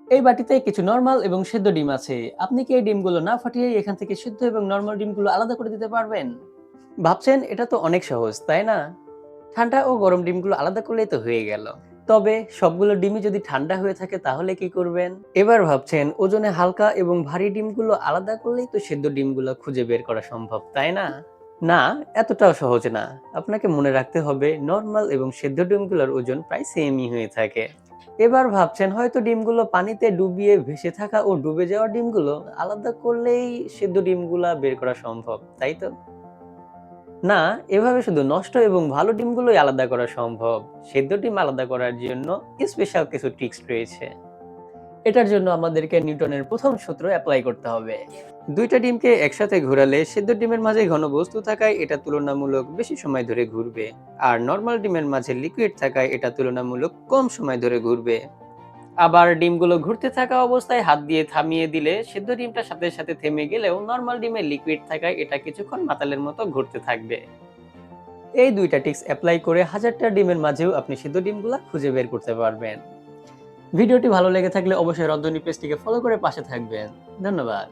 এই বাটিতে কিছু নরমাল এবং সেদ্ধ ডিম আছে। আপনি কি এই ডিমগুলো না ফাটিয়ে এখান থেকে সিদ্ধ এবং নরমাল ডিমগুলো আলাদা করে দিতে পারবেন? ভাবছেন এটা তো অনেক সহজ, তাই না? ঠান্ডা ও গরম ডিমগুলো আলাদা করলেই তো হয়ে গেল। তবে সবগুলো ডিমই যদি ঠান্ডা হয়ে থাকে তাহলে কি করবেন? এবার ভাবছেন ওজনে হালকা এবং ভারী ডিমগুলো আলাদা করলেই তো সেদ্ধ ডিমগুলো খুঁজে বের করা সম্ভব, তাই না? না, এতটাও সহজ না। আপনাকে মনে রাখতে হবে নরমাল এবং সেদ্ধ ডিমগুলোর ওজন প্রায় সেমই হয়ে থাকে। এবার ভাবছেন হয়তো ডিমগুলো পানিতে ডুবিয়ে ভেসে থাকা ও ডুবে যাওয়া ডিমগুলো আলাদা করলেই সেদ্ধ ডিমগুলা বের করা সম্ভব, তাই তো? না, এভাবে শুধু নষ্ট এবং ভালো ডিমগুলোই আলাদা করা সম্ভব। সেদ্ধ ডিম আলাদা করার জন্য স্পেশাল কিছু ট্রিক্স রয়েছে। এটার জন্য আমাদেরকে নিউটনের প্রথম সূত্র অ্যাপ্লাই করতে হবে। দুইটা ডিমকে একসাথে ঘোরালে সেদ্ধ ডিমের মাঝে ঘন বস্তু থাকায় এটা তুলনামূলক বেশি সময় ধরে ঘুরবে, আর নরমাল ডিমের মাঝে লিকুইড থাকায় এটা তুলনামূলক কম সময় ধরে ঘুরবে। আবার ডিমগুলো ঘুরতে থাকা অবস্থায় হাত দিয়ে থামিয়ে দিলে সেদ্ধ ডিমটা সাথে সাথে থেমে গেলেও নরমাল ডিমে লিকুইড থাকায় এটা কিছুক্ষণ মাতালের মতো ঘুরতে থাকবে। এই দুইটা টিপস অ্যাপ্লাই করে হাজারটা ডিমের মাঝেও আপনি সিদ্ধ ডিমগুলা খুঁজে বের করতে পারবেন। ভিডিওটি ভালো লেগে থাকলে অবশ্যই রন্ধনী পেজটিকে ফলো করে পাশে থাকবেন। ধন্যবাদ।